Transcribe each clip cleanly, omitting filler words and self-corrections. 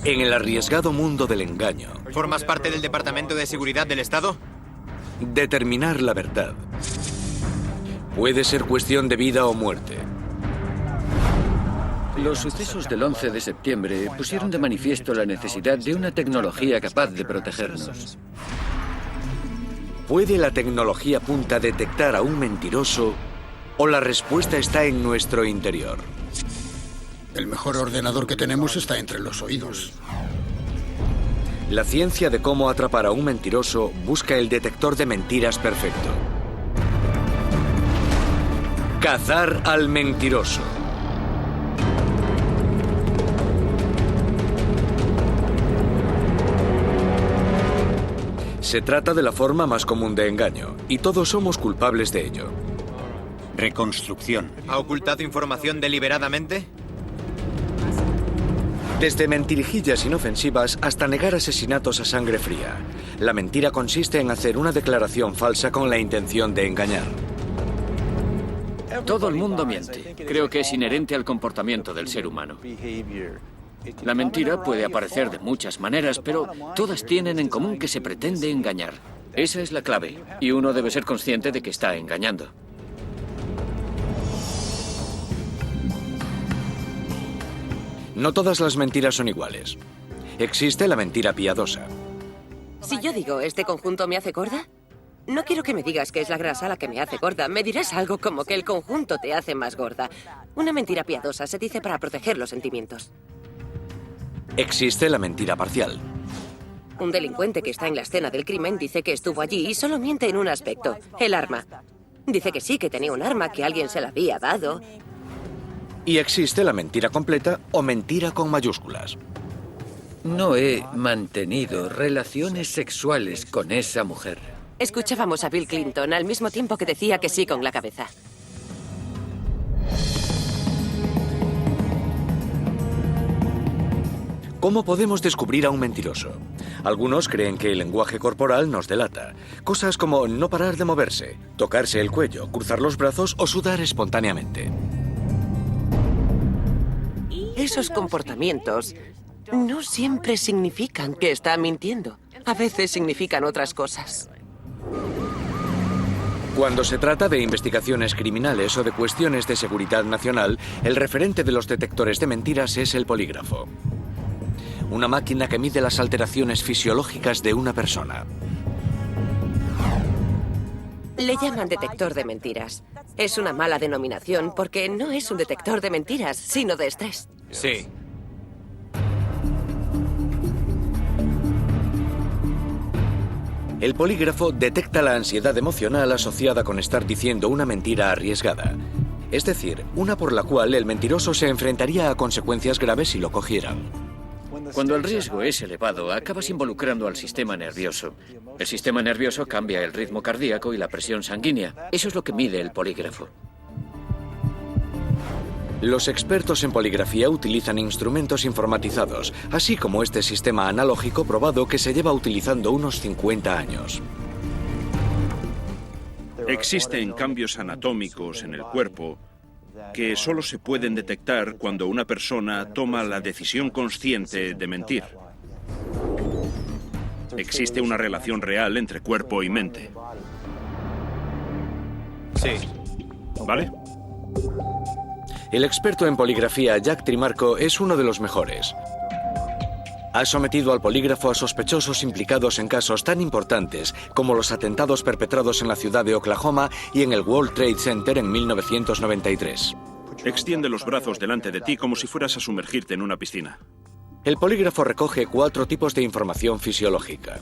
En el arriesgado mundo del engaño, ¿Formas parte del Departamento de Seguridad del Estado? determinar la verdad puede ser cuestión de vida o muerte. Los sucesos del 11 de septiembre pusieron de manifiesto la necesidad de una tecnología capaz de protegernos. ¿Puede la tecnología punta detectar a un mentiroso o la respuesta está en nuestro interior? El mejor ordenador que tenemos está entre los oídos. La ciencia de cómo atrapar a un mentiroso busca el detector de mentiras perfecto. Cazar al mentiroso. Se trata de la forma más común de engaño, y todos somos culpables de ello. Reconstrucción. ¿Ha ocultado información deliberadamente? Desde mentirijillas inofensivas hasta negar asesinatos a sangre fría. La mentira consiste en hacer una declaración falsa con la intención de engañar. Todo el mundo miente. Creo que es inherente al comportamiento del ser humano. La mentira puede aparecer de muchas maneras, pero todas tienen en común que se pretende engañar. Esa es la clave, y uno debe ser consciente de que está engañando. No todas las mentiras son iguales. Existe la mentira piadosa. Si yo digo, ¿este conjunto me hace gorda? No quiero que me digas que es la grasa la que me hace gorda. Me dirás algo como que el conjunto te hace más gorda. Una mentira piadosa se dice para proteger los sentimientos. Existe la mentira parcial. Un delincuente que está en la escena del crimen dice que estuvo allí y solo miente en un aspecto, el arma. Dice que sí, que tenía un arma, que alguien se la había dado. Y existe la mentira completa o mentira con mayúsculas. No he mantenido relaciones sexuales con esa mujer. Escuchábamos a Bill Clinton al mismo tiempo que decía que sí con la cabeza. ¿Cómo podemos descubrir a un mentiroso? Algunos creen que el lenguaje corporal nos delata. Cosas como no parar de moverse, tocarse el cuello, cruzar los brazos o sudar espontáneamente. Esos comportamientos no siempre significan que está mintiendo. A veces significan otras cosas. Cuando se trata de investigaciones criminales o de cuestiones de seguridad nacional, el referente de los detectores de mentiras es el polígrafo. Una máquina que mide las alteraciones fisiológicas de una persona. Le llaman detector de mentiras. Es una mala denominación porque no es un detector de mentiras, sino de estrés. Sí. El polígrafo detecta la ansiedad emocional asociada con estar diciendo una mentira arriesgada. Es decir, una por la cual el mentiroso se enfrentaría a consecuencias graves si lo cogieran. Cuando el riesgo es elevado, acabas involucrando al sistema nervioso. El sistema nervioso cambia el ritmo cardíaco y la presión sanguínea. Eso es lo que mide el polígrafo. Los expertos en poligrafía utilizan instrumentos informatizados, así como este sistema analógico probado que se lleva utilizando unos 50 años. Existen cambios anatómicos en el cuerpo que solo se pueden detectar cuando una persona toma la decisión consciente de mentir. Existe una relación real entre cuerpo y mente. Sí. ¿Vale? El experto en poligrafía Jack Trimarco es uno de los mejores. Ha sometido al polígrafo a sospechosos implicados en casos tan importantes como los atentados perpetrados en la ciudad de Oklahoma y en el World Trade Center en 1993. Extiende los brazos delante de ti como si fueras a sumergirte en una piscina. El polígrafo recoge 4 tipos de información fisiológica.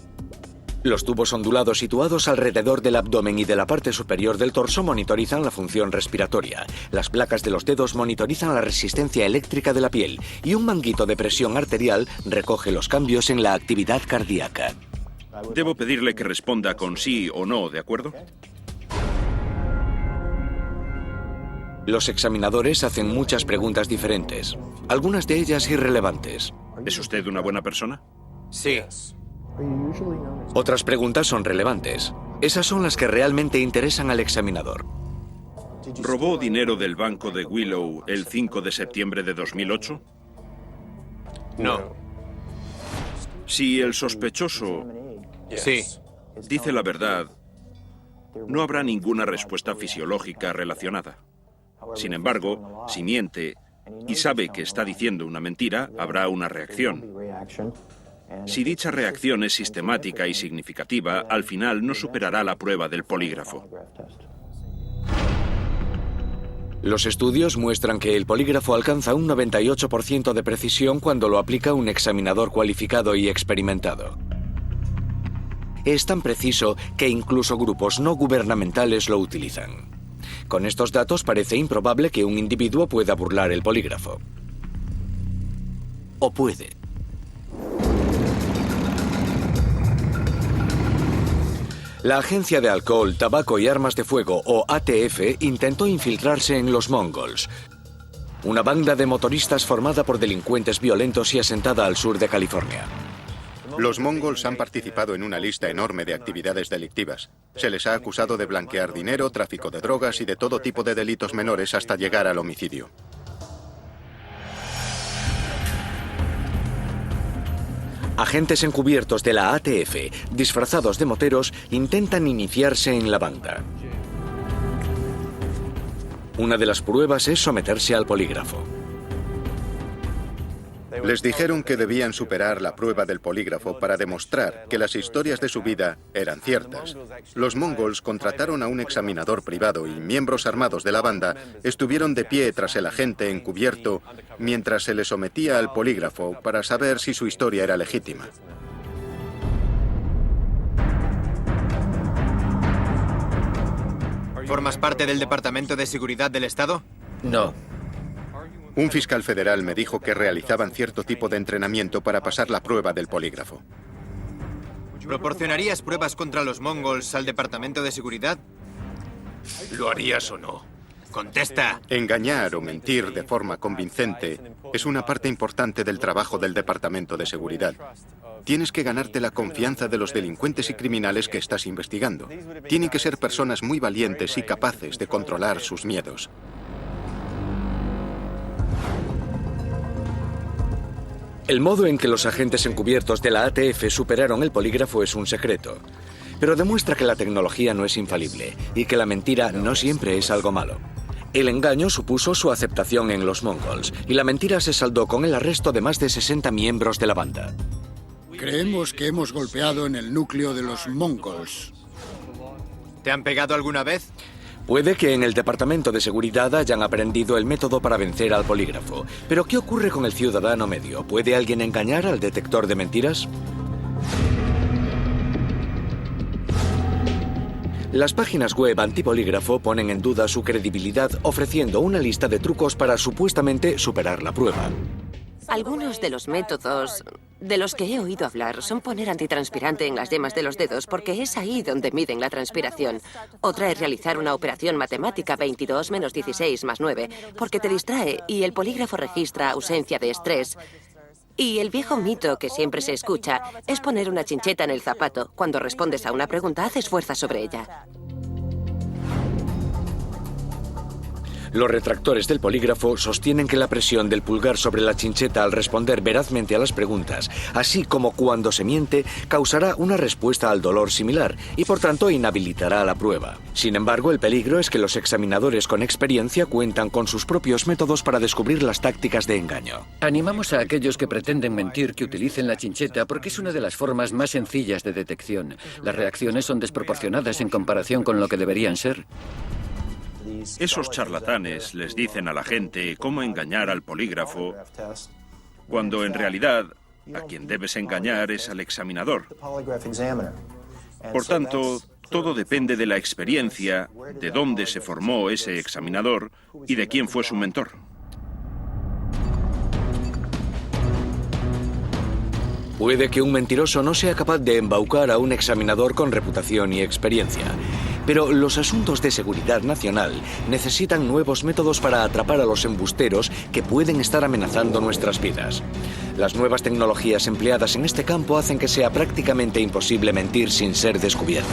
Los tubos ondulados situados alrededor del abdomen y de la parte superior del torso monitorizan la función respiratoria. Las placas de los dedos monitorizan la resistencia eléctrica de la piel y un manguito de presión arterial recoge los cambios en la actividad cardíaca. Debo pedirle que responda con sí o no, ¿de acuerdo? Los examinadores hacen muchas preguntas diferentes, algunas de ellas irrelevantes. ¿Es usted una buena persona? Sí. Otras preguntas son relevantes. Esas son las que realmente interesan al examinador. ¿Robó dinero del banco de Willow el 5 de septiembre de 2008? No. Si el sospechoso Sí. dice la verdad, no habrá ninguna respuesta fisiológica relacionada. Sin embargo, si miente y sabe que está diciendo una mentira, habrá una reacción. Si dicha reacción es sistemática y significativa, al final no superará la prueba del polígrafo. Los estudios muestran que el polígrafo alcanza un 98% de precisión cuando lo aplica un examinador cualificado y experimentado. Es tan preciso que incluso grupos no gubernamentales lo utilizan. Con estos datos parece improbable que un individuo pueda burlar el polígrafo. ¿O puede? La Agencia de Alcohol, Tabaco y Armas de Fuego, o ATF, intentó infiltrarse en los Mongols, una banda de motoristas formada por delincuentes violentos y asentada al sur de California. Los Mongols han participado en una lista enorme de actividades delictivas. Se les ha acusado de blanquear dinero, tráfico de drogas y de todo tipo de delitos menores hasta llegar al homicidio. Agentes encubiertos de la ATF, disfrazados de moteros, intentan iniciarse en la banda. Una de las pruebas es someterse al polígrafo. Les dijeron que debían superar la prueba del polígrafo para demostrar que las historias de su vida eran ciertas. Los Mongols contrataron a un examinador privado y miembros armados de la banda estuvieron de pie tras el agente encubierto mientras se le sometía al polígrafo para saber si su historia era legítima. ¿Formas parte del Departamento de Seguridad del Estado? No. Un fiscal federal me dijo que realizaban cierto tipo de entrenamiento para pasar la prueba del polígrafo. ¿Proporcionarías pruebas contra los mongols al Departamento de Seguridad? ¿Lo harías o no? Contesta. Engañar o mentir de forma convincente es una parte importante del trabajo del Departamento de Seguridad. Tienes que ganarte la confianza de los delincuentes y criminales que estás investigando. Tienen que ser personas muy valientes y capaces de controlar sus miedos. El modo en que los agentes encubiertos de la ATF superaron el polígrafo es un secreto, pero demuestra que la tecnología no es infalible y que la mentira no siempre es algo malo. El engaño supuso su aceptación en los Mongols y la mentira se saldó con el arresto de más de 60 miembros de la banda. Creemos que hemos golpeado en el núcleo de los Mongols. ¿Te han pegado alguna vez? Puede que en el Departamento de Seguridad hayan aprendido el método para vencer al polígrafo, pero ¿qué ocurre con el ciudadano medio? ¿Puede alguien engañar al detector de mentiras? Las páginas web antipolígrafo ponen en duda su credibilidad ofreciendo una lista de trucos para supuestamente superar la prueba. Algunos de los métodos de los que he oído hablar son poner antitranspirante en las yemas de los dedos porque es ahí donde miden la transpiración. Otra es realizar una operación matemática 22 menos 16 más 9 porque te distrae y el polígrafo registra ausencia de estrés. Y el viejo mito que siempre se escucha es poner una chincheta en el zapato. Cuando respondes a una pregunta, haces fuerza sobre ella. Los retractores del polígrafo sostienen que la presión del pulgar sobre la chincheta al responder verazmente a las preguntas, así como cuando se miente, causará una respuesta al dolor similar y por tanto inhabilitará la prueba. Sin embargo, el peligro es que los examinadores con experiencia cuentan con sus propios métodos para descubrir las tácticas de engaño. Animamos a aquellos que pretenden mentir que utilicen la chincheta porque es una de las formas más sencillas de detección. Las reacciones son desproporcionadas en comparación con lo que deberían ser. Esos charlatanes les dicen a la gente cómo engañar al polígrafo, cuando en realidad a quien debes engañar es al examinador. Por tanto, todo depende de la experiencia, de dónde se formó ese examinador y de quién fue su mentor. Puede que un mentiroso no sea capaz de embaucar a un examinador con reputación y experiencia, pero los asuntos de seguridad nacional necesitan nuevos métodos para atrapar a los embusteros que pueden estar amenazando nuestras vidas. Las nuevas tecnologías empleadas en este campo hacen que sea prácticamente imposible mentir sin ser descubierto.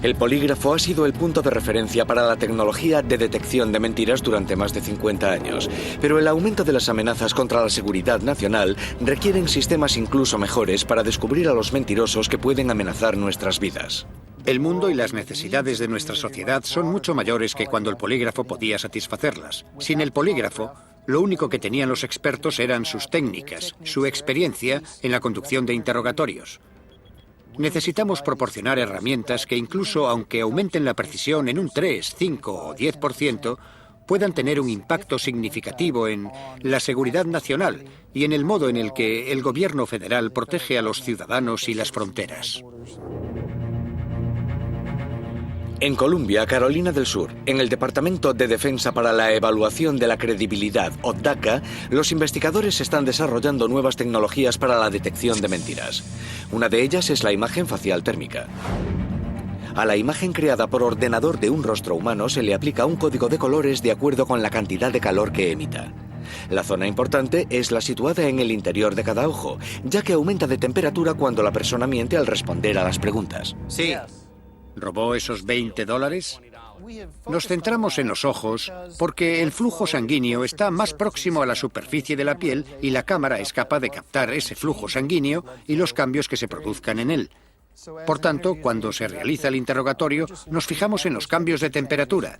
El polígrafo ha sido el punto de referencia para la tecnología de detección de mentiras durante más de 50 años, pero el aumento de las amenazas contra la seguridad nacional requieren sistemas incluso mejores para descubrir a los mentirosos que pueden amenazar nuestras vidas. El mundo y las necesidades de nuestra sociedad son mucho mayores que cuando el polígrafo podía satisfacerlas. Sin el polígrafo, lo único que tenían los expertos eran sus técnicas, su experiencia en la conducción de interrogatorios. Necesitamos proporcionar herramientas que incluso aunque aumenten la precisión en un 3, 5 o 10%, puedan tener un impacto significativo en la seguridad nacional y en el modo en el que el gobierno federal protege a los ciudadanos y las fronteras. En Columbia, Carolina del Sur, en el Departamento de Defensa para la Evaluación de la Credibilidad, o DACA, los investigadores están desarrollando nuevas tecnologías para la detección de mentiras. Una de ellas es la imagen facial térmica. A la imagen creada por ordenador de un rostro humano se le aplica un código de colores de acuerdo con la cantidad de calor que emita. La zona importante es la situada en el interior de cada ojo, ya que aumenta de temperatura cuando la persona miente al responder a las preguntas. Sí. ¿Robó esos $20? Nos centramos en los ojos porque el flujo sanguíneo está más próximo a la superficie de la piel y la cámara es capaz de captar ese flujo sanguíneo y los cambios que se produzcan en él. Por tanto, cuando se realiza el interrogatorio, nos fijamos en los cambios de temperatura.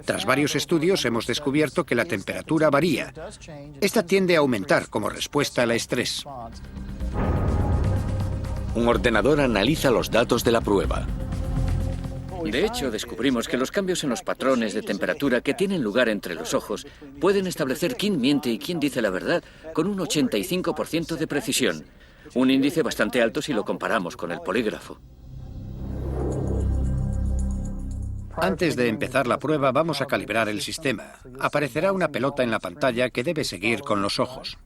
Tras varios estudios hemos descubierto que la temperatura varía. Esta tiende a aumentar como respuesta al estrés. Un ordenador analiza los datos de la prueba. De hecho, descubrimos que los cambios en los patrones de temperatura que tienen lugar entre los ojos pueden establecer quién miente y quién dice la verdad con un 85% de precisión. Un índice bastante alto si lo comparamos con el polígrafo. Antes de empezar la prueba, vamos a calibrar el sistema. Aparecerá una pelota en la pantalla que debe seguir con los ojos.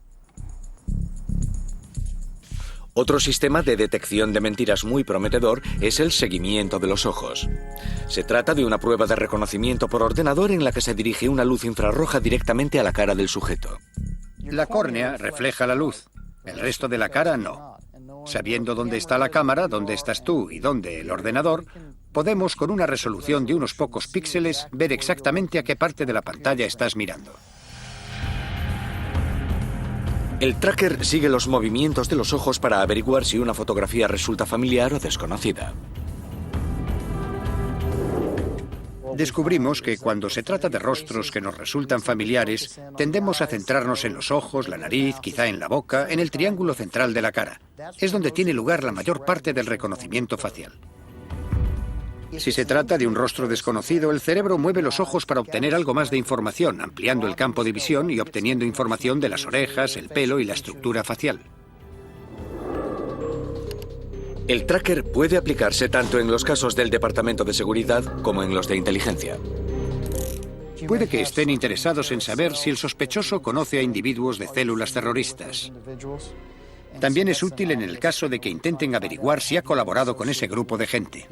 Otro sistema de detección de mentiras muy prometedor es el seguimiento de los ojos. Se trata de una prueba de reconocimiento por ordenador en la que se dirige una luz infrarroja directamente a la cara del sujeto. La córnea refleja la luz, el resto de la cara no. Sabiendo dónde está la cámara, dónde estás tú y dónde el ordenador, podemos con una resolución de unos pocos píxeles ver exactamente a qué parte de la pantalla estás mirando. El tracker sigue los movimientos de los ojos para averiguar si una fotografía resulta familiar o desconocida. Descubrimos que cuando se trata de rostros que nos resultan familiares, tendemos a centrarnos en los ojos, la nariz, quizá en la boca, en el triángulo central de la cara. Es donde tiene lugar la mayor parte del reconocimiento facial. Si se trata de un rostro desconocido, el cerebro mueve los ojos para obtener algo más de información, ampliando el campo de visión y obteniendo información de las orejas, el pelo y la estructura facial. El tracker puede aplicarse tanto en los casos del Departamento de Seguridad como en los de inteligencia. Puede que estén interesados en saber si el sospechoso conoce a individuos de células terroristas. También es útil en el caso de que intenten averiguar si ha colaborado con ese grupo de gente.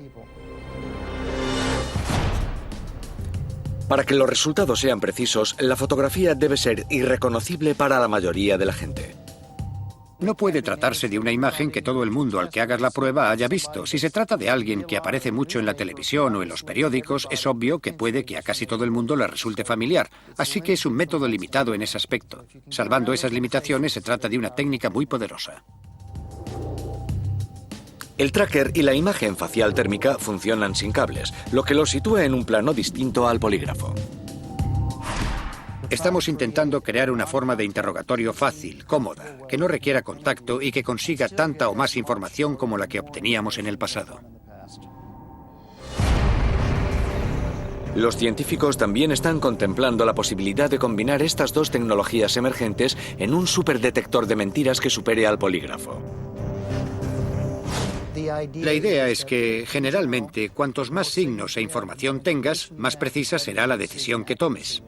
Para que los resultados sean precisos, la fotografía debe ser irreconocible para la mayoría de la gente. No puede tratarse de una imagen que todo el mundo al que hagas la prueba haya visto. Si se trata de alguien que aparece mucho en la televisión o en los periódicos, es obvio que puede que a casi todo el mundo le resulte familiar. Así que es un método limitado en ese aspecto. Salvando esas limitaciones, se trata de una técnica muy poderosa. El tracker y la imagen facial térmica funcionan sin cables, lo que los sitúa en un plano distinto al polígrafo. Estamos intentando crear una forma de interrogatorio fácil, cómoda, que no requiera contacto y que consiga tanta o más información como la que obteníamos en el pasado. Los científicos también están contemplando la posibilidad de combinar estas dos tecnologías emergentes en un superdetector de mentiras que supere al polígrafo. La idea es que, generalmente, cuantos más signos e información tengas, más precisa será la decisión que tomes.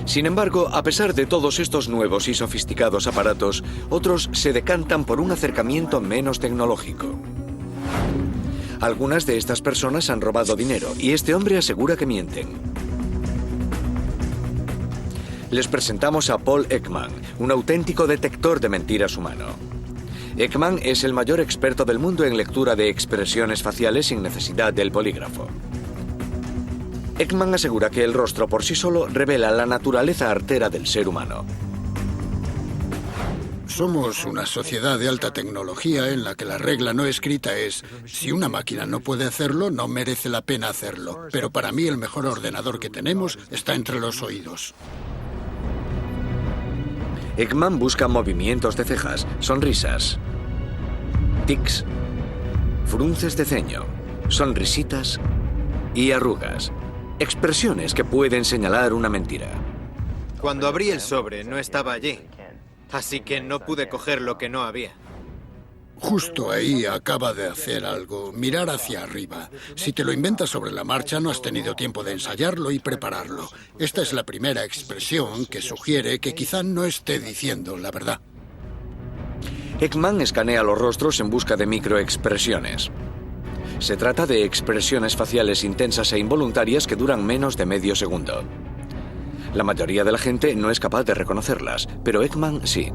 Sin embargo, a pesar de todos estos nuevos y sofisticados aparatos, otros se decantan por un acercamiento menos tecnológico. Algunas de estas personas han robado dinero y este hombre asegura que mienten. Les presentamos a Paul Ekman, un auténtico detector de mentiras humano. Ekman es el mayor experto del mundo en lectura de expresiones faciales sin necesidad del polígrafo. Ekman asegura que el rostro por sí solo revela la naturaleza artera del ser humano. Somos una sociedad de alta tecnología en la que la regla no escrita es: si una máquina no puede hacerlo, no merece la pena hacerlo. Pero para mí el mejor ordenador que tenemos está entre los oídos. Ekman busca movimientos de cejas, sonrisas, tics, frunces de ceño, sonrisitas y arrugas. Expresiones que pueden señalar una mentira. Cuando abrí el sobre no estaba allí, así que no pude coger lo que no había. Justo ahí acaba de hacer algo, mirar hacia arriba. Si te lo inventas sobre la marcha, no has tenido tiempo de ensayarlo y prepararlo. Esta es la primera expresión que sugiere que quizá no esté diciendo la verdad. Ekman escanea los rostros en busca de microexpresiones. Se trata de expresiones faciales intensas e involuntarias que duran menos de medio segundo. La mayoría de la gente no es capaz de reconocerlas, pero Ekman sí.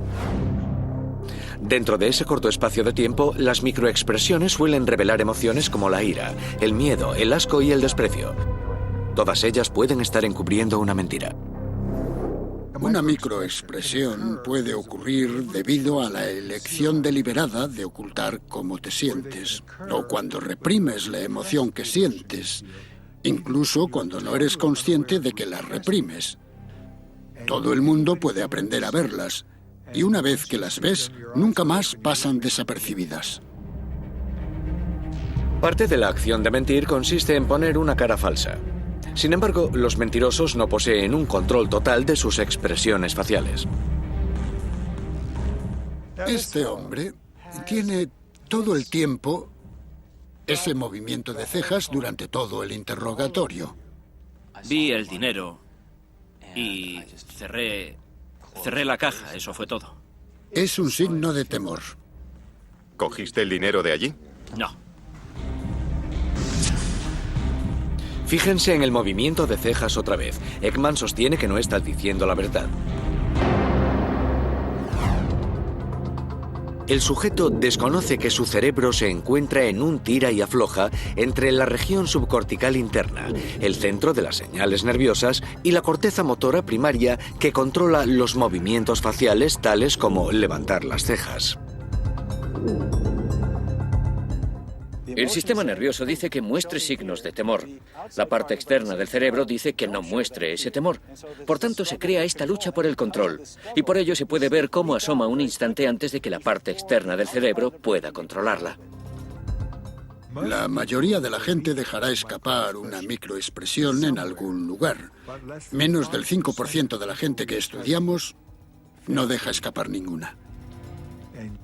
Dentro de ese corto espacio de tiempo, las microexpresiones suelen revelar emociones como la ira, el miedo, el asco y el desprecio. Todas ellas pueden estar encubriendo una mentira. Una microexpresión puede ocurrir debido a la elección deliberada de ocultar cómo te sientes, o cuando reprimes la emoción que sientes, incluso cuando no eres consciente de que la reprimes. Todo el mundo puede aprender a verlas, y una vez que las ves, nunca más pasan desapercibidas. Parte de la acción de mentir consiste en poner una cara falsa. Sin embargo, los mentirosos no poseen un control total de sus expresiones faciales. Este hombre tiene todo el tiempo ese movimiento de cejas durante todo el interrogatorio. Vi el dinero y cerré la caja, eso fue todo. Es un signo de temor. ¿Cogiste el dinero de allí? No. Fíjense en el movimiento de cejas otra vez. Ekman sostiene que no está diciendo la verdad. El sujeto desconoce que su cerebro se encuentra en un tira y afloja entre la región subcortical interna, el centro de las señales nerviosas, y la corteza motora primaria que controla los movimientos faciales tales como levantar las cejas. El sistema nervioso dice que muestre signos de temor. La parte externa del cerebro dice que no muestre ese temor. Por tanto, se crea esta lucha por el control. Y por ello se puede ver cómo asoma un instante antes de que la parte externa del cerebro pueda controlarla. La mayoría de la gente dejará escapar una microexpresión en algún lugar. Menos del 5% de la gente que estudiamos no deja escapar ninguna.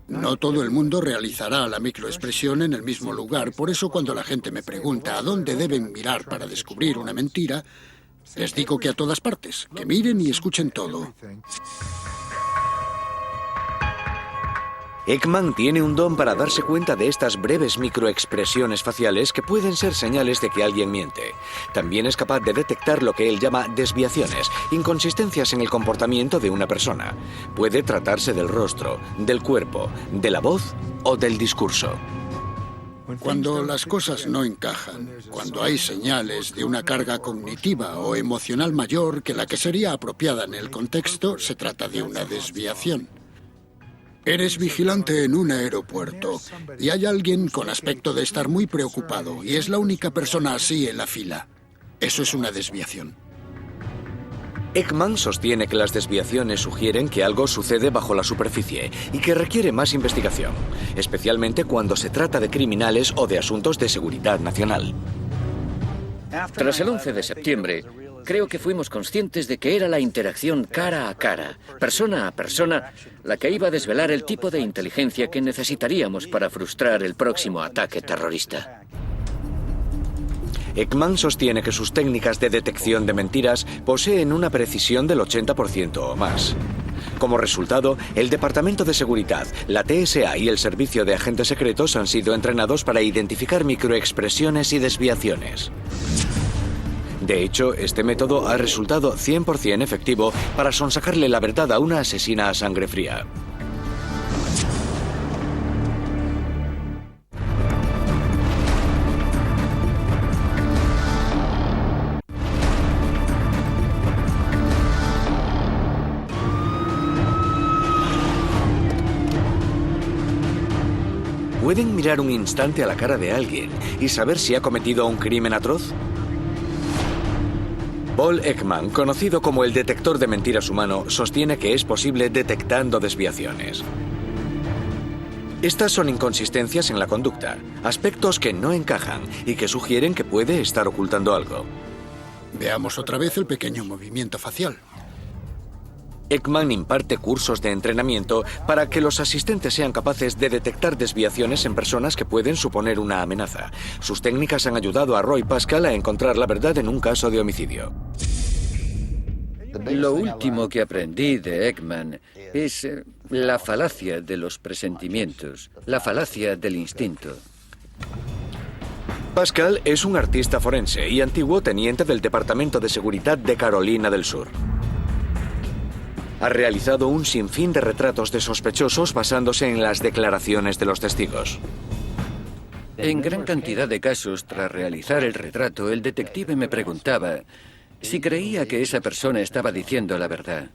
No todo el mundo realizará la microexpresión en el mismo lugar. Por eso, cuando la gente me pregunta a dónde deben mirar para descubrir una mentira, les digo que a todas partes, que miren y escuchen todo. Ekman tiene un don para darse cuenta de estas breves microexpresiones faciales que pueden ser señales de que alguien miente. También es capaz de detectar lo que él llama desviaciones, inconsistencias en el comportamiento de una persona. Puede tratarse del rostro, del cuerpo, de la voz o del discurso. Cuando las cosas no encajan, cuando hay señales de una carga cognitiva o emocional mayor que la que sería apropiada en el contexto, se trata de una desviación. Eres vigilante en un aeropuerto y hay alguien con aspecto de estar muy preocupado y es la única persona así en la fila. Eso es una desviación. Ekman sostiene que las desviaciones sugieren que algo sucede bajo la superficie y que requiere más investigación, especialmente cuando se trata de criminales o de asuntos de seguridad nacional. Tras el 11 de septiembre, creo que fuimos conscientes de que era la interacción cara a cara, persona a persona, la que iba a desvelar el tipo de inteligencia que necesitaríamos para frustrar el próximo ataque terrorista. Ekman sostiene que sus técnicas de detección de mentiras poseen una precisión del 80% o más. Como resultado, el Departamento de Seguridad, la TSA y el Servicio de Agentes Secretos han sido entrenados para identificar microexpresiones y desviaciones. De hecho, este método ha resultado 100% efectivo para sonsacarle la verdad a una asesina a sangre fría. ¿Pueden mirar un instante a la cara de alguien y saber si ha cometido un crimen atroz? Paul Ekman, conocido como el detector de mentiras humano, sostiene que es posible detectando desviaciones. Estas son inconsistencias en la conducta, aspectos que no encajan y que sugieren que puede estar ocultando algo. Veamos otra vez el pequeño movimiento facial. Ekman imparte cursos de entrenamiento para que los asistentes sean capaces de detectar desviaciones en personas que pueden suponer una amenaza. Sus técnicas han ayudado a Roy Pascal a encontrar la verdad en un caso de homicidio. Lo último que aprendí de Ekman es la falacia de los presentimientos, la falacia del instinto. Pascal es un artista forense y antiguo teniente del Departamento de Seguridad de Carolina del Sur. Ha realizado un sinfín de retratos de sospechosos basándose en las declaraciones de los testigos. En gran cantidad de casos, tras realizar el retrato, el detective me preguntaba si creía que esa persona estaba diciendo la verdad.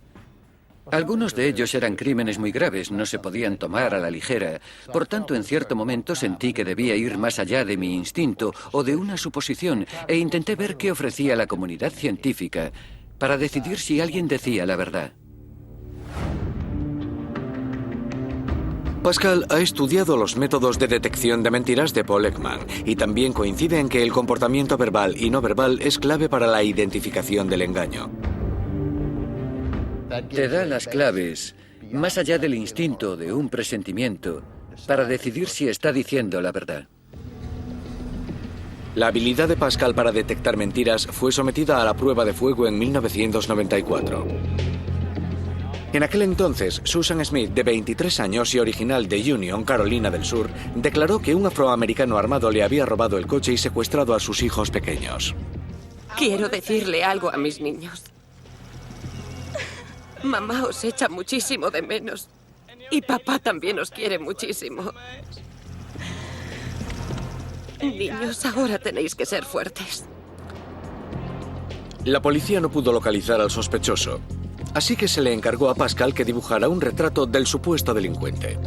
Algunos de ellos eran crímenes muy graves, no se podían tomar a la ligera. Por tanto, en cierto momento sentí que debía ir más allá de mi instinto o de una suposición e intenté ver qué ofrecía la comunidad científica para decidir si alguien decía la verdad. Pascal ha estudiado los métodos de detección de mentiras de Paul Ekman y también coincide en que el comportamiento verbal y no verbal es clave para la identificación del engaño. Te da las claves, más allá del instinto de un presentimiento, para decidir si está diciendo la verdad. La habilidad de Pascal para detectar mentiras fue sometida a la prueba de fuego en 1994. En aquel entonces, Susan Smith, de 23 años y original de Union, Carolina del Sur, declaró que un afroamericano armado le había robado el coche y secuestrado a sus hijos pequeños. Quiero decirle algo a mis niños. Mamá os echa muchísimo de menos. Y papá también os quiere muchísimo. Niños, ahora tenéis que ser fuertes. La policía no pudo localizar al sospechoso, así que se le encargó a Pascal que dibujara un retrato del supuesto delincuente.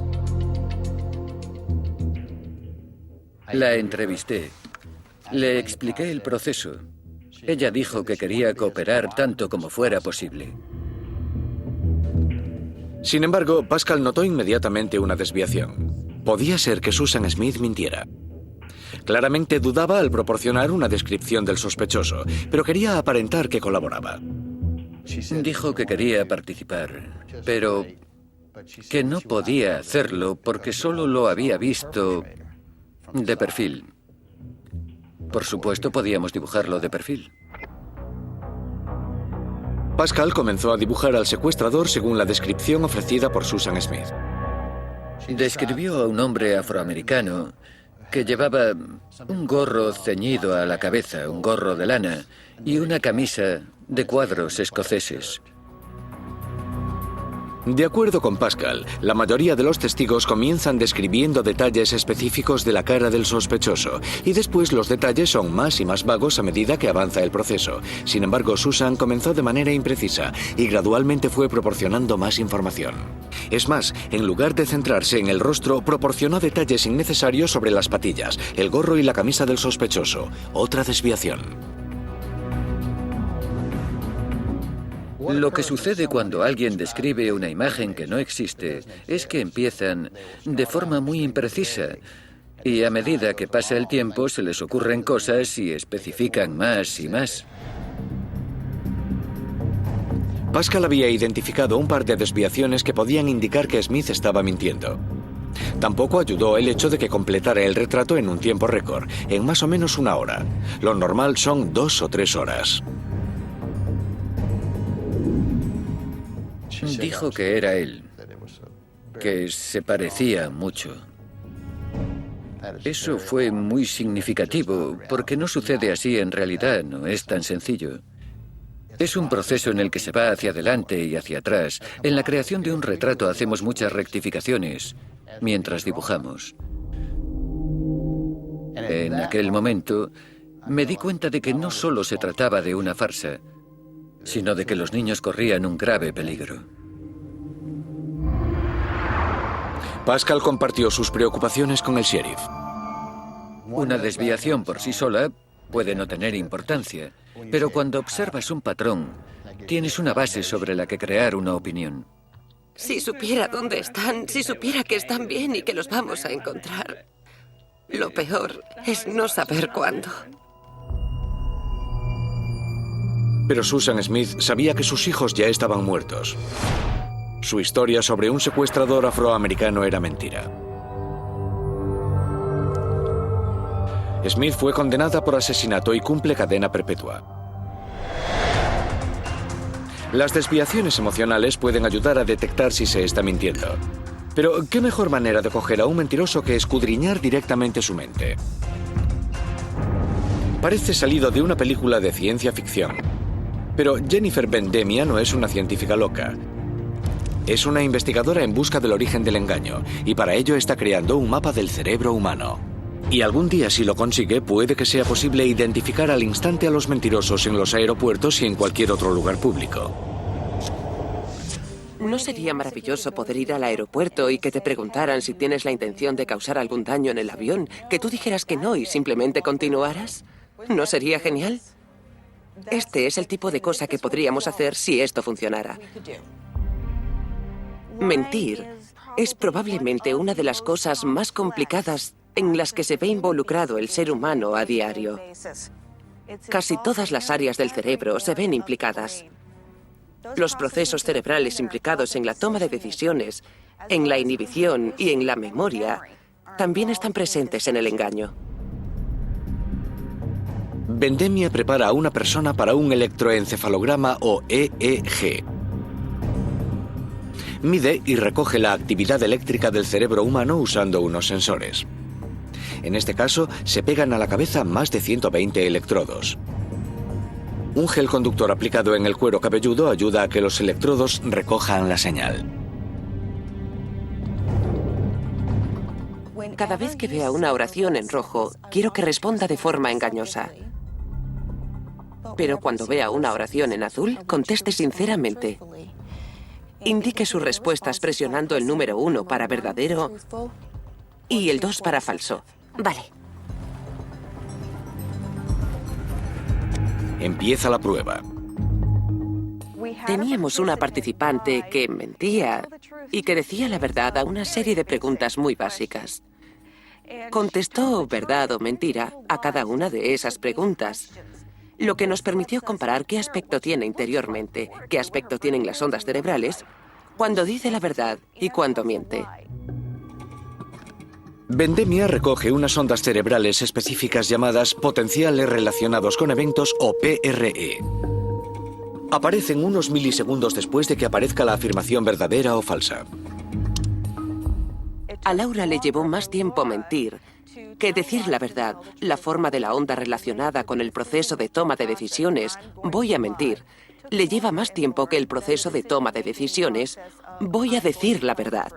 La entrevisté. Le expliqué el proceso. Ella dijo que quería cooperar tanto como fuera posible. Sin embargo, Pascal notó inmediatamente una desviación. Podía ser que Susan Smith mintiera. Claramente dudaba al proporcionar una descripción del sospechoso, pero quería aparentar que colaboraba. Dijo que quería participar, pero que no podía hacerlo porque solo lo había visto de perfil. Por supuesto, podíamos dibujarlo de perfil. Pascal comenzó a dibujar al secuestrador según la descripción ofrecida por Susan Smith. Describió a un hombre afroamericano que llevaba un gorro ceñido a la cabeza, un gorro de lana, y una camisa de cuadros escoceses. De acuerdo con Pascal, la mayoría de los testigos comienzan describiendo detalles específicos de la cara del sospechoso y después los detalles son más y más vagos a medida que avanza el proceso. Sin embargo, Susan comenzó de manera imprecisa y gradualmente fue proporcionando más información. Es más, en lugar de centrarse en el rostro, proporcionó detalles innecesarios sobre las patillas, el gorro y la camisa del sospechoso. Otra desviación. Lo que sucede cuando alguien describe una imagen que no existe es que empiezan de forma muy imprecisa y a medida que pasa el tiempo se les ocurren cosas y especifican más y más. Pascal había identificado un par de desviaciones que podían indicar que Smith estaba mintiendo. Tampoco ayudó el hecho de que completara el retrato en un tiempo récord, en más o menos 1 hora. Lo normal son 2 o 3 horas. Dijo que era él, que se parecía mucho. Eso fue muy significativo, porque no sucede así en realidad, no es tan sencillo. Es un proceso en el que se va hacia adelante y hacia atrás. En la creación de un retrato hacemos muchas rectificaciones mientras dibujamos. En aquel momento me di cuenta de que no solo se trataba de una farsa, sino de que los niños corrían un grave peligro. Pascal compartió sus preocupaciones con el sheriff. Una desviación por sí sola puede no tener importancia, pero cuando observas un patrón, tienes una base sobre la que crear una opinión. Si supiera dónde están, si supiera que están bien y que los vamos a encontrar. Lo peor es no saber cuándo. Pero Susan Smith sabía que sus hijos ya estaban muertos. Su historia sobre un secuestrador afroamericano era mentira. Smith fue condenada por asesinato y cumple cadena perpetua. Las desviaciones emocionales pueden ayudar a detectar si se está mintiendo. Pero, ¿qué mejor manera de coger a un mentiroso que escudriñar directamente su mente? Parece salido de una película de ciencia ficción. Pero Jennifer Bendemia no es una científica loca. Es una investigadora en busca del origen del engaño, y para ello está creando un mapa del cerebro humano. Y algún día, si lo consigue, puede que sea posible identificar al instante a los mentirosos en los aeropuertos y en cualquier otro lugar público. ¿No sería maravilloso poder ir al aeropuerto y que te preguntaran si tienes la intención de causar algún daño en el avión, que tú dijeras que no y simplemente continuaras? ¿No sería genial? Este es el tipo de cosa que podríamos hacer si esto funcionara. Mentir es probablemente una de las cosas más complicadas en las que se ve involucrado el ser humano a diario. Casi todas las áreas del cerebro se ven implicadas. Los procesos cerebrales implicados en la toma de decisiones, en la inhibición y en la memoria también están presentes en el engaño. Bendemia prepara a una persona para un electroencefalograma o EEG. Mide y recoge la actividad eléctrica del cerebro humano usando unos sensores. En este caso, se pegan a la cabeza más de 120 electrodos. Un gel conductor aplicado en el cuero cabelludo ayuda a que los electrodos recojan la señal. Cada vez que vea una oración en rojo, quiero que responda de forma engañosa. Pero cuando vea una oración en azul, conteste sinceramente. Indique sus respuestas presionando el número 1 para verdadero y el 2 para falso. Vale. Empieza la prueba. Teníamos una participante que mentía y que decía la verdad a una serie de preguntas muy básicas. Contestó verdad o mentira a cada una de esas preguntas, lo que nos permitió comparar qué aspecto tiene interiormente, qué aspecto tienen las ondas cerebrales, cuando dice la verdad y cuando miente. Bendemia recoge unas ondas cerebrales específicas llamadas potenciales relacionados con eventos o PRE. Aparecen unos milisegundos después de que aparezca la afirmación verdadera o falsa. A Laura le llevó más tiempo mentir que decir la verdad. La forma de la onda relacionada con el proceso de toma de decisiones, voy a mentir, le lleva más tiempo que el proceso de toma de decisiones, voy a decir la verdad.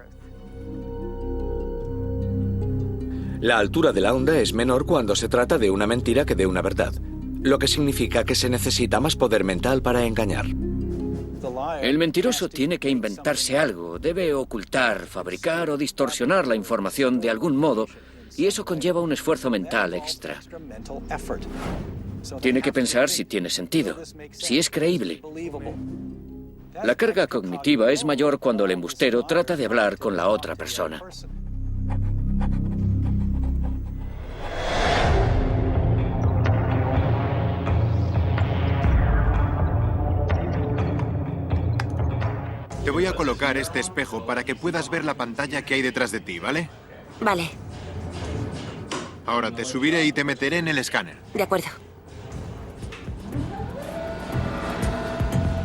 La altura de la onda es menor cuando se trata de una mentira que de una verdad, lo que significa que se necesita más poder mental para engañar. El mentiroso tiene que inventarse algo, debe ocultar, fabricar o distorsionar la información de algún modo, y eso conlleva un esfuerzo mental extra. Tiene que pensar si tiene sentido, si es creíble. La carga cognitiva es mayor cuando el embustero trata de hablar con la otra persona. Te voy a colocar este espejo para que puedas ver la pantalla que hay detrás de ti, ¿vale? Vale. Ahora te subiré y te meteré en el escáner. De acuerdo.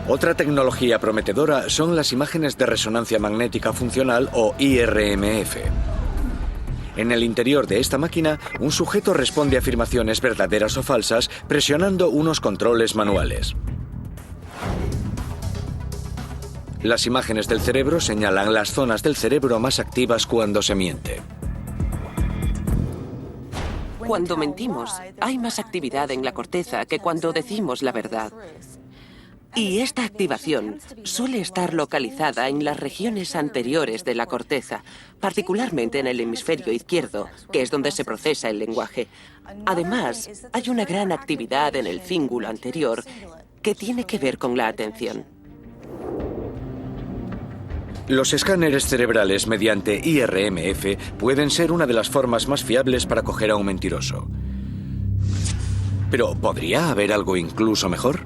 Otra tecnología prometedora son las imágenes de resonancia magnética funcional o IRMF. En el interior de esta máquina, un sujeto responde a afirmaciones verdaderas o falsas presionando unos controles manuales. Las imágenes del cerebro señalan las zonas del cerebro más activas cuando se miente. Cuando mentimos, hay más actividad en la corteza que cuando decimos la verdad. Y esta activación suele estar localizada en las regiones anteriores de la corteza, particularmente en el hemisferio izquierdo, que es donde se procesa el lenguaje. Además, hay una gran actividad en el cíngulo anterior que tiene que ver con la atención. Los escáneres cerebrales mediante IRMF pueden ser una de las formas más fiables para coger a un mentiroso. Pero ¿podría haber algo incluso mejor?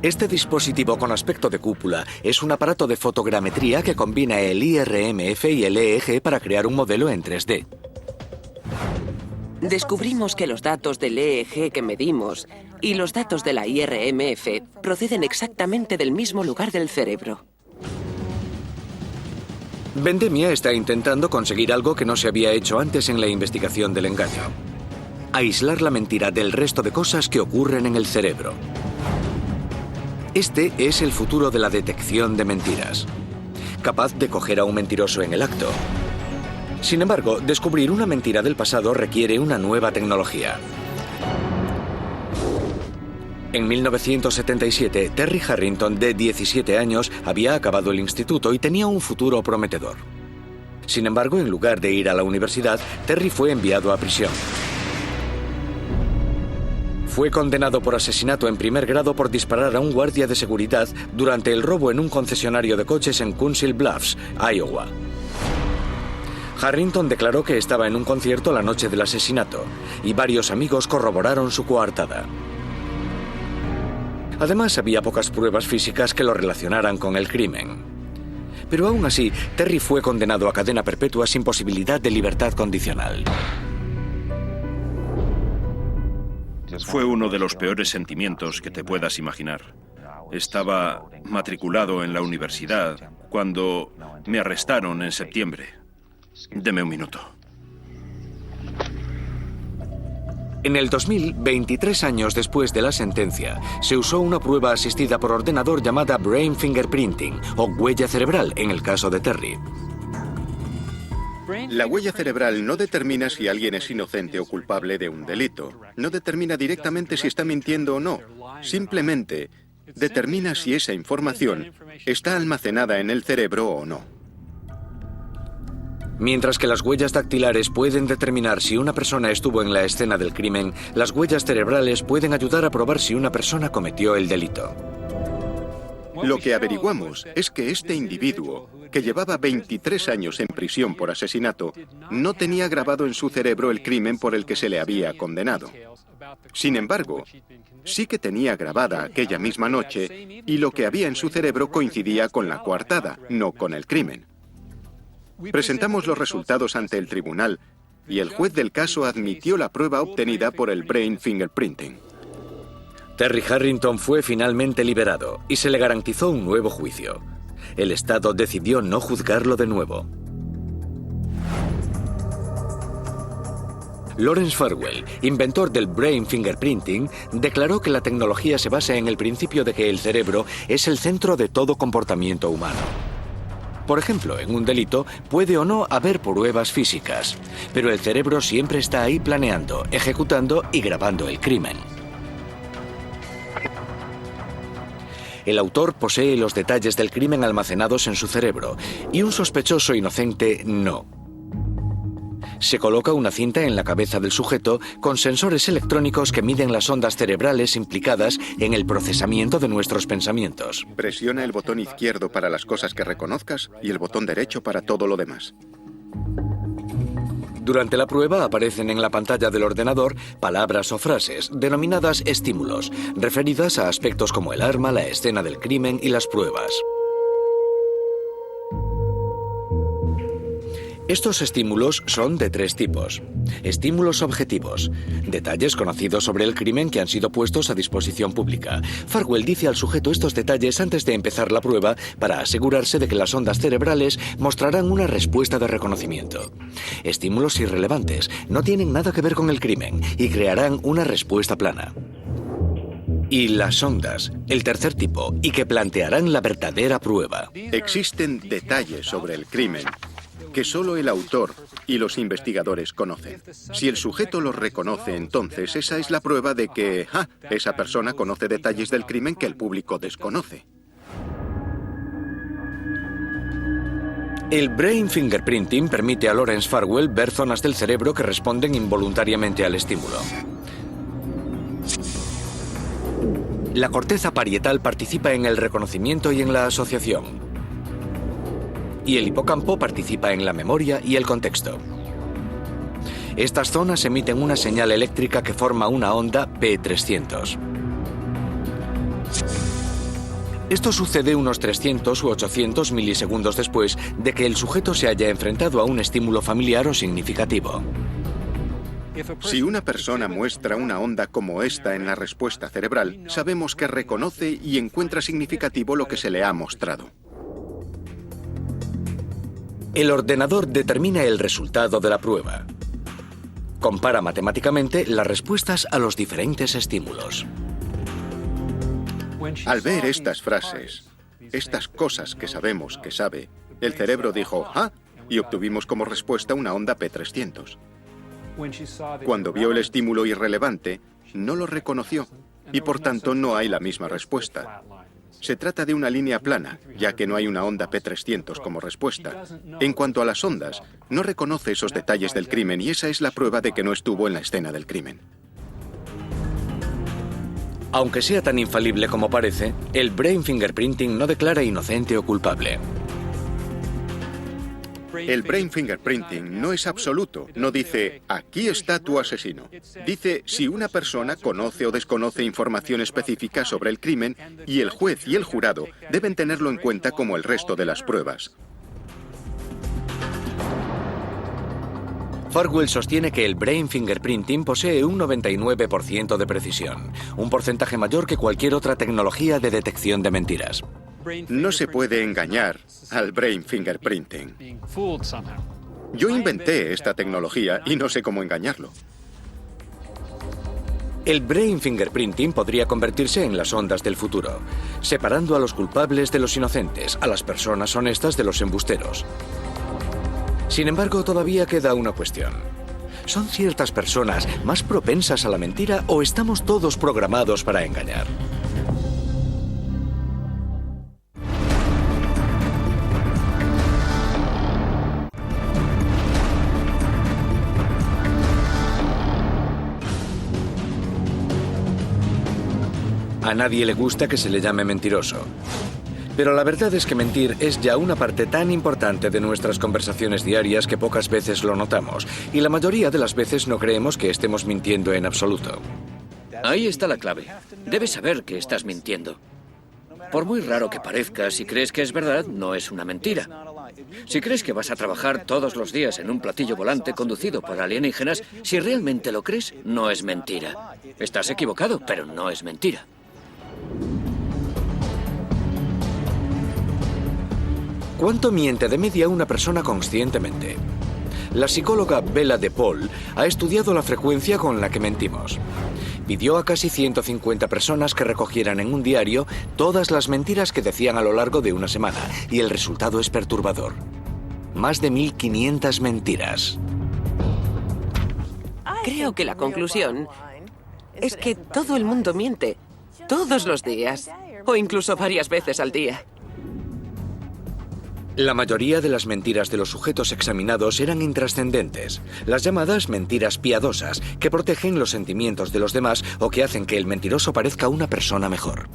Este dispositivo con aspecto de cúpula es un aparato de fotogrametría que combina el IRMF y el EEG para crear un modelo en 3D. Descubrimos que los datos del EEG que medimos y los datos de la IRMF proceden exactamente del mismo lugar del cerebro. Vendemia está intentando conseguir algo que no se había hecho antes en la investigación del engaño: aislar la mentira del resto de cosas que ocurren en el cerebro. Este es el futuro de la detección de mentiras, capaz de coger a un mentiroso en el acto. Sin embargo, descubrir una mentira del pasado requiere una nueva tecnología. En 1977, Terry Harrington, de 17 años, había acabado el instituto y tenía un futuro prometedor. Sin embargo, en lugar de ir a la universidad, Terry fue enviado a prisión. Fue condenado por asesinato en primer grado por disparar a un guardia de seguridad durante el robo en un concesionario de coches en Council Bluffs, Iowa. Harrington declaró que estaba en un concierto la noche del asesinato, y varios amigos corroboraron su coartada. Además, había pocas pruebas físicas que lo relacionaran con el crimen. Pero aún así, Terry fue condenado a cadena perpetua sin posibilidad de libertad condicional. Fue uno de los peores sentimientos que te puedas imaginar. Estaba matriculado en la universidad cuando me arrestaron en septiembre. Deme un minuto. En el 2000, 23 años después de la sentencia, se usó una prueba asistida por ordenador llamada Brain Fingerprinting, o huella cerebral en el caso de Terry. La huella cerebral no determina si alguien es inocente o culpable de un delito. No determina directamente si está mintiendo o no. Simplemente determina si esa información está almacenada en el cerebro o no. Mientras que las huellas dactilares pueden determinar si una persona estuvo en la escena del crimen, las huellas cerebrales pueden ayudar a probar si una persona cometió el delito. Lo que averiguamos es que este individuo, que llevaba 23 años en prisión por asesinato, no tenía grabado en su cerebro el crimen por el que se le había condenado. Sin embargo, sí que tenía grabada aquella misma noche, y lo que había en su cerebro coincidía con la coartada, no con el crimen. Presentamos los resultados ante el tribunal, y el juez del caso admitió la prueba obtenida por el Brain Fingerprinting. Terry Harrington fue finalmente liberado y se le garantizó un nuevo juicio. El Estado decidió no juzgarlo de nuevo. Lawrence Farwell, inventor del Brain Fingerprinting, declaró que la tecnología se basa en el principio de que el cerebro es el centro de todo comportamiento humano. Por ejemplo, en un delito puede o no haber pruebas físicas, pero el cerebro siempre está ahí planeando, ejecutando y grabando el crimen. El autor posee los detalles del crimen almacenados en su cerebro y un sospechoso inocente no. Se coloca una cinta en la cabeza del sujeto con sensores electrónicos que miden las ondas cerebrales implicadas en el procesamiento de nuestros pensamientos. Presiona el botón izquierdo para las cosas que reconozcas y el botón derecho para todo lo demás. Durante la prueba aparecen en la pantalla del ordenador palabras o frases denominadas estímulos, referidas a aspectos como el arma, la escena del crimen y las pruebas. Estos estímulos son de tres tipos. Estímulos objetivos, detalles conocidos sobre el crimen que han sido puestos a disposición pública. Farwell dice al sujeto estos detalles antes de empezar la prueba para asegurarse de que las ondas cerebrales mostrarán una respuesta de reconocimiento. Estímulos irrelevantes, no tienen nada que ver con el crimen y crearán una respuesta plana. Y las ondas, el tercer tipo, y que plantearán la verdadera prueba. Existen detalles sobre el crimen que solo el autor y los investigadores conocen. Si el sujeto los reconoce, entonces esa es la prueba de que, esa persona conoce detalles del crimen que el público desconoce. El Brain Fingerprinting permite a Lawrence Farwell ver zonas del cerebro que responden involuntariamente al estímulo. La corteza parietal participa en el reconocimiento y en la asociación. Y el hipocampo participa en la memoria y el contexto. Estas zonas emiten una señal eléctrica que forma una onda P300. Esto sucede unos 300 u 800 milisegundos después de que el sujeto se haya enfrentado a un estímulo familiar o significativo. Si una persona muestra una onda como esta en la respuesta cerebral, sabemos que reconoce y encuentra significativo lo que se le ha mostrado. El ordenador determina el resultado de la prueba. Compara matemáticamente las respuestas a los diferentes estímulos. Al ver estas frases, estas cosas que sabemos que sabe, el cerebro dijo ¡ah! Y obtuvimos como respuesta una onda P300. Cuando vio el estímulo irrelevante, no lo reconoció y por tanto no hay la misma respuesta. Se trata de una línea plana, ya que no hay una onda P300 como respuesta. En cuanto a las ondas, no reconoce esos detalles del crimen y esa es la prueba de que no estuvo en la escena del crimen. Aunque sea tan infalible como parece, el Brain Fingerprinting no declara inocente o culpable. El Brain Fingerprinting no es absoluto, no dice, aquí está tu asesino. Dice si una persona conoce o desconoce información específica sobre el crimen y el juez y el jurado deben tenerlo en cuenta como el resto de las pruebas. Farwell sostiene que el Brain Fingerprinting posee un 99% de precisión, un porcentaje mayor que cualquier otra tecnología de detección de mentiras. No se puede engañar al Brain Fingerprinting. Yo inventé esta tecnología y no sé cómo engañarlo. El Brain Fingerprinting podría convertirse en las ondas del futuro, separando a los culpables de los inocentes, a las personas honestas de los embusteros. Sin embargo, todavía queda una cuestión. ¿Son ciertas personas más propensas a la mentira o estamos todos programados para engañar? A nadie le gusta que se le llame mentiroso. Pero la verdad es que mentir es ya una parte tan importante de nuestras conversaciones diarias que pocas veces lo notamos, y la mayoría de las veces no creemos que estemos mintiendo en absoluto. Ahí está la clave. Debes saber que estás mintiendo. Por muy raro que parezca, si crees que es verdad, no es una mentira. Si crees que vas a trabajar todos los días en un platillo volante conducido por alienígenas, si realmente lo crees, no es mentira. Estás equivocado, pero no es mentira. ¿Cuánto miente de media una persona conscientemente? La psicóloga Bella De Paul ha estudiado la frecuencia con la que mentimos. Pidió a casi 150 personas que recogieran en un diario todas las mentiras que decían a lo largo de una semana, y el resultado es perturbador. Más de 1500 mentiras. Creo que la conclusión es que todo el mundo miente, todos los días, o incluso varias veces al día. La mayoría de las mentiras de los sujetos examinados eran intrascendentes, las llamadas mentiras piadosas, que protegen los sentimientos de los demás o que hacen que el mentiroso parezca una persona mejor.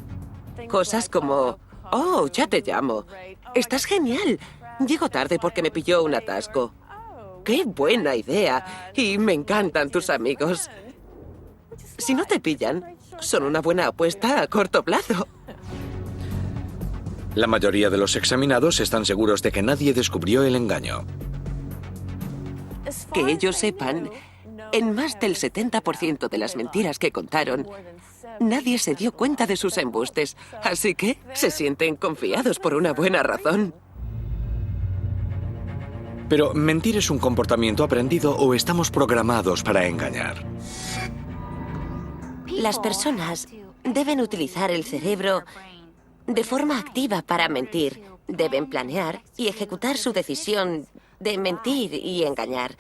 Cosas como, oh, ya te llamo, estás genial, llego tarde porque me pilló un atasco. ¡Qué buena idea! Y me encantan tus amigos. Si no te pillan, son una buena apuesta a corto plazo. La mayoría de los examinados están seguros de que nadie descubrió el engaño. Que ellos sepan, en más del 70% de las mentiras que contaron, nadie se dio cuenta de sus embustes, así que se sienten confiados por una buena razón. Pero, ¿mentir es un comportamiento aprendido o estamos programados para engañar? Las personas deben utilizar el cerebro de forma activa para mentir. Deben planear y ejecutar su decisión de mentir y engañar.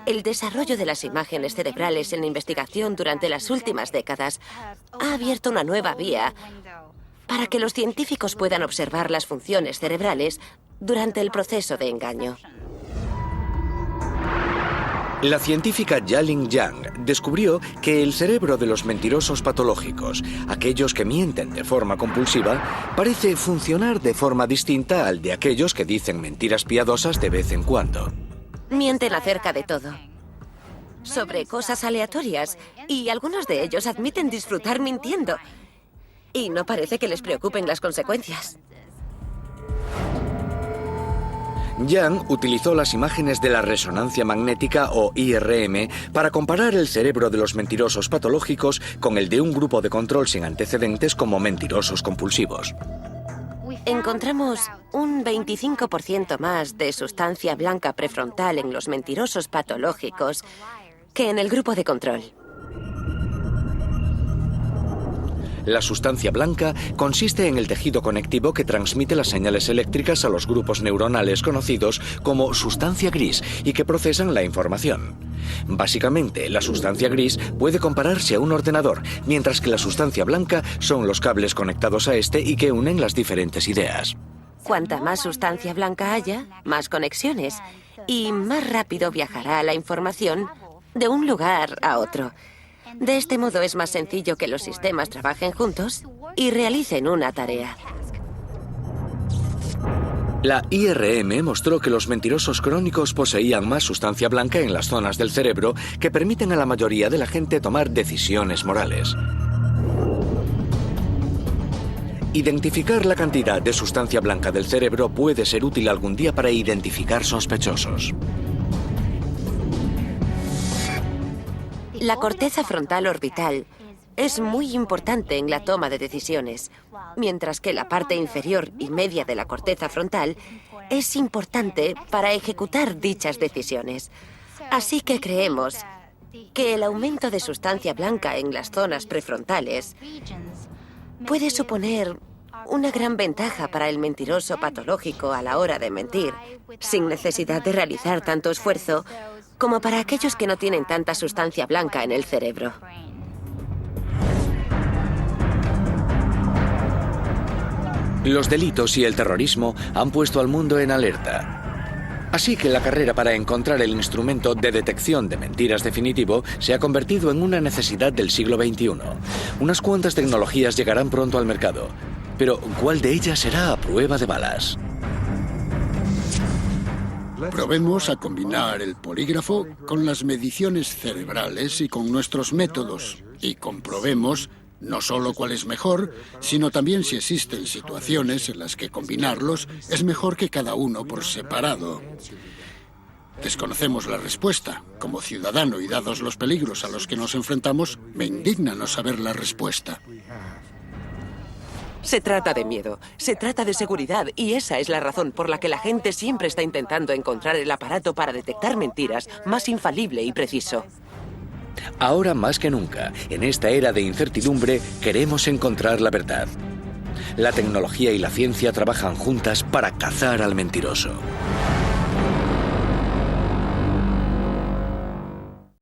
El desarrollo de las imágenes cerebrales en la investigación durante las últimas décadas ha abierto una nueva vía para que los científicos puedan observar las funciones cerebrales durante el proceso de engaño. La científica Yaling Yang descubrió que el cerebro de los mentirosos patológicos, aquellos que mienten de forma compulsiva, parece funcionar de forma distinta al de aquellos que dicen mentiras piadosas de vez en cuando. Mienten acerca de todo, sobre cosas aleatorias, y algunos de ellos admiten disfrutar mintiendo. Y no parece que les preocupen las consecuencias. Yang utilizó las imágenes de la resonancia magnética o IRM para comparar el cerebro de los mentirosos patológicos con el de un grupo de control sin antecedentes como mentirosos compulsivos. Encontramos un 25% más de sustancia blanca prefrontal en los mentirosos patológicos que en el grupo de control. La sustancia blanca consiste en el tejido conectivo que transmite las señales eléctricas a los grupos neuronales conocidos como sustancia gris y que procesan la información. Básicamente, la sustancia gris puede compararse a un ordenador, mientras que la sustancia blanca son los cables conectados a este y que unen las diferentes ideas. Cuanta más sustancia blanca haya, más conexiones, y más rápido viajará la información de un lugar a otro. De este modo es más sencillo que los sistemas trabajen juntos y realicen una tarea. La IRM mostró que los mentirosos crónicos poseían más sustancia blanca en las zonas del cerebro que permiten a la mayoría de la gente tomar decisiones morales. Identificar la cantidad de sustancia blanca del cerebro puede ser útil algún día para identificar sospechosos. La corteza frontal orbital es muy importante en la toma de decisiones, mientras que la parte inferior y media de la corteza frontal es importante para ejecutar dichas decisiones. Así que creemos que el aumento de sustancia blanca en las zonas prefrontales puede suponer una gran ventaja para el mentiroso patológico a la hora de mentir, sin necesidad de realizar tanto esfuerzo como para aquellos que no tienen tanta sustancia blanca en el cerebro. Los delitos y el terrorismo han puesto al mundo en alerta. Así que la carrera para encontrar el instrumento de detección de mentiras definitivo se ha convertido en una necesidad del siglo XXI. Unas cuantas tecnologías llegarán pronto al mercado, pero ¿cuál de ellas será a prueba de balas? Probemos a combinar el polígrafo con las mediciones cerebrales y con nuestros métodos, y comprobemos no solo cuál es mejor, sino también si existen situaciones en las que combinarlos es mejor que cada uno por separado. Desconocemos la respuesta. Como ciudadano y dados los peligros a los que nos enfrentamos, me indigna no saber la respuesta. Se trata de miedo, se trata de seguridad, y esa es la razón por la que la gente siempre está intentando encontrar el aparato para detectar mentiras más infalible y preciso. Ahora más que nunca, en esta era de incertidumbre, queremos encontrar la verdad. La tecnología y la ciencia trabajan juntas para cazar al mentiroso.